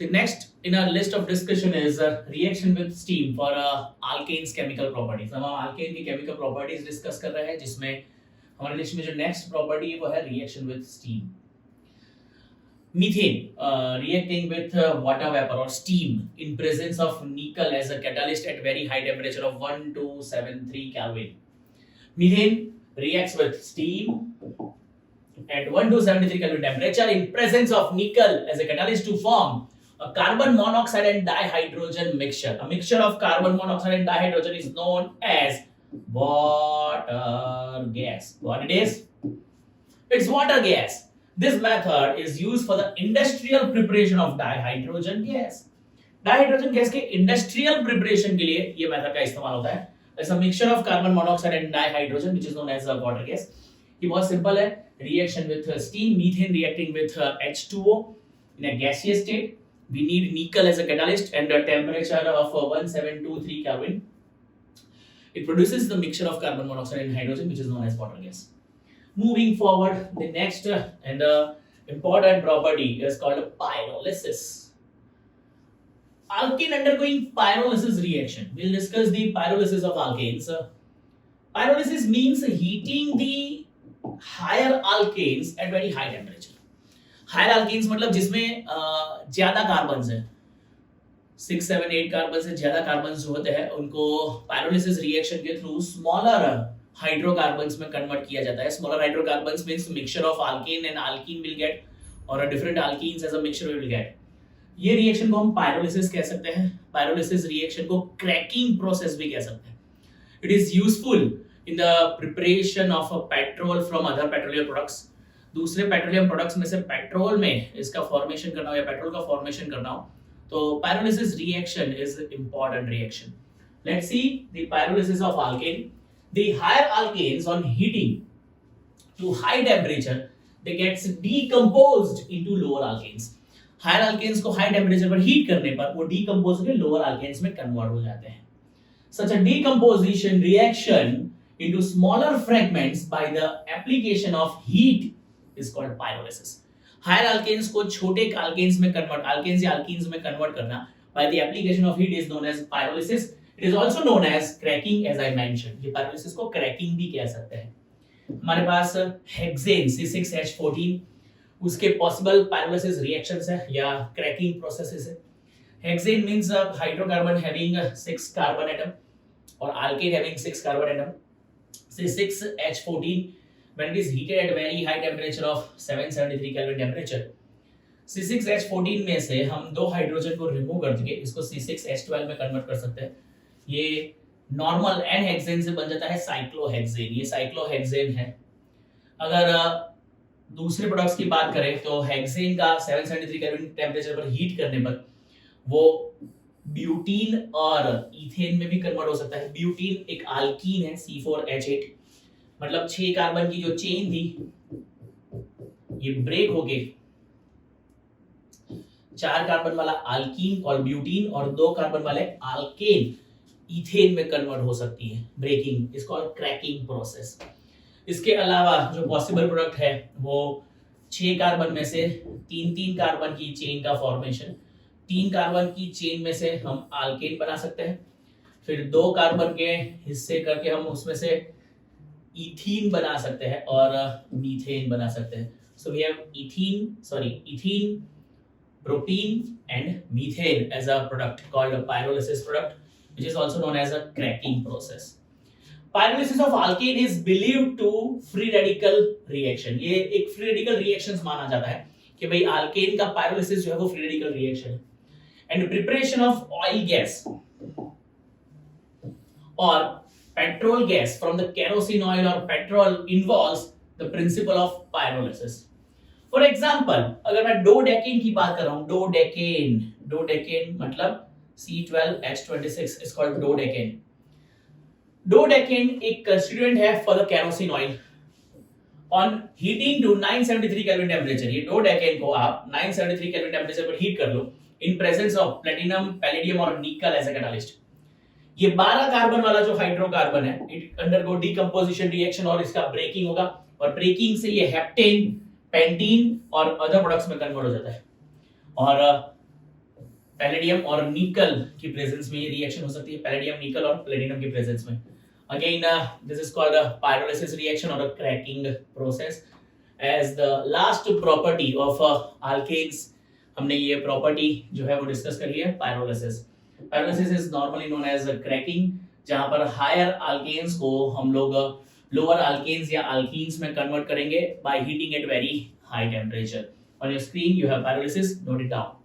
The next in our list of discussion is a reaction with steam for alkanes chemical properties. हम alkane की chemical properties discuss कर रहे हैं जिसमें हमारे लिस्ट में जो next property है वो है reaction with steam. Methane reacting with water vapor or steam in presence of nickel as a catalyst at very high temperature of 1273 Kelvin. Methane reacts with steam at 1273 Kelvin temperature in presence of nickel as a catalyst to form a carbon monoxide and dihydrogen mixture. A mixture of carbon monoxide and dihydrogen is known as water gas. What it is? It's water gas. This method is used for the industrial preparation of dihydrogen gas. Dihydrogen gas के industrial preparation के लिए ये method का इस्तेमाल होता है. It's a mixture of carbon monoxide and dihydrogen which is known as water gas. ये बहुत simple है. Reaction with steam, methane reacting with H2O in a gaseous state. We need nickel as a catalyst and a temperature of 1723 Kelvin. It produces the mixture of carbon monoxide and hydrogen which is known as water gas. Moving forward, the next and important property is called pyrolysis. Alkane undergoing pyrolysis reaction. We'll discuss the pyrolysis of alkanes. Pyrolysis means heating the higher alkanes at very high temperature. Higher alkanes मतलब जिसमें ज्यादा carbons हैं, 6, 7, 8 carbon से ज्यादा carbons जो होते हैं उनको pyrolysis reaction के थ्रू smaller हाइड्रोकार्बन्स में कन्वर्ट किया जाता है. Smaller hydrocarbons means mixture of alkane and alkene will get और different alkenes as a mixture will get. ये रिएक्शन को हम पायरोलिसिस कह सकते हैं. पायरोलिसिस रिएक्शन को क्रैकिंग प्रोसेस भी कह सकते हैं. It is useful in the preparation of petrol from other petroleum products. दूसरे पेट्रोलियम प्रोडक्ट्स में से पेट्रोल में इसका फॉर्मेशन करना हो या पेट्रोल का फॉर्मेशन करना हो तो pyrolysis reaction is important reaction. Let's see the pyrolysis of alkane. The higher alkanes on heating to high temperature they gets decomposed into lower alkanes. Higher alkanes को high temperature पर heat करने पर वो decompose होकर lower alkanes में convert हो जाते हैं. Such a decomposition reaction into smaller fragments by the application of heat is called pyrolysis. Higher alkanes को छोटे alkanes में convert, alkanes या alkenes में convert करना by the application of heat is known as pyrolysis. It is also known as cracking as I mentioned. ये pyrolysis को cracking भी कह सकते हैं. हमारे पास हेक्सेन C6H14 उसके possible pyrolysis reactions है या cracking processes है. Hexane means a hydrocarbon having 6 carbon atom or alkane having 6 carbon atom. C6H14 when it is heated at very high temperature of 773 Kelvin temperature. C6H14 में से हम दो hydrogen को remove कर देंगे, इसको C6H12 में कन्वर्ट कर सकते हैं. ये नॉर्मल एन हेक्सेन से बन जाता है साइक्लोहेक्सेन. ये साइक्लोहेक्सेन है. अगर दूसरे प्रोडक्ट्स की बात करें तो हेक्सेन का 773 केल्विन टेम्परेचर पर हीट करने पर वो ब्यूटीन और इथेन में भी कन्वर्ट हो सकता है. ब्यूटीन एक अल्कीन है C4H8 मतलब 6 कार्बन की जो चेन थी ये ब्रेक होके 4 कार्बन वाला अल्कीन कॉल्ड ब्यूटीन और 2 कार्बन वाले अल्केन इथेन में कन्वर्ट हो सकती है. Breaking is called cracking process. इसके अलावा जो पॉसिबल प्रोडक्ट है वो 6 कार्बन में से 3 कार्बन की चेन का फॉर्मेशन. 3 कार्बन की चेन में से हम अल्केन बना सकते हैं. फिर 2 कार्बन के हिस्से करके हम उसमें से इथीन बना सकते हैं और मीथेन बना सकते हैं. So we have ethene, propene and methane as a product called a pyrolysis product which is also known as a cracking process. Pyrolysis of alkane is believed to free radical reaction. ये एक free radical reactions माना जाता है कि भाई alkane का pyrolysis जो है वो free radical reaction है. And preparation of oil gas or petrol gas from the kerosene oil or petrol involves the principle of pyrolysis. For example अगर मैं डोडेकेन की बात कर रहा हूं, डोडेकेन मतलब C12H26 is called dodecane. Dodecane एक कंस्टिट्यूएंट है for the kerosene oil. On heating to 973 kelvin temperature, ये डोडेकेन को आप 973 केल्विन टेम्परेचर पर हीट कर लो in presence of platinum, palladium और निकल एज अ कैटालिस्ट. ये 12 कार्बन वाला जो हाइड्रोकार्बन है इट अंडरगो डीकंपोजिशन रिएक्शन और इसका ब्रेकिंग होगा और ब्रेकिंग से ये हेप्टेन, पेंटीन और अदर प्रोडक्ट्स में कन्वर्ट हो जाता है. और पैलेडियम और निकल की प्रेजेंस में ये रिएक्शन हो सकती है, पैलेडियम, निकल और प्लेटिनम की प्रेजेंस में. Again, this is called a pyrolysis reaction or a cracking process. As the last property of alkanes, हमने ये property जो है वो डिस्कस करी है pyrolysis. Pyrolysis is normally known as cracking, जहाँ पर higher alkanes को हम लोग lower alkanes या alkenes में convert करेंगे by heating at very high temperature. On your screen you have pyrolysis, note it down.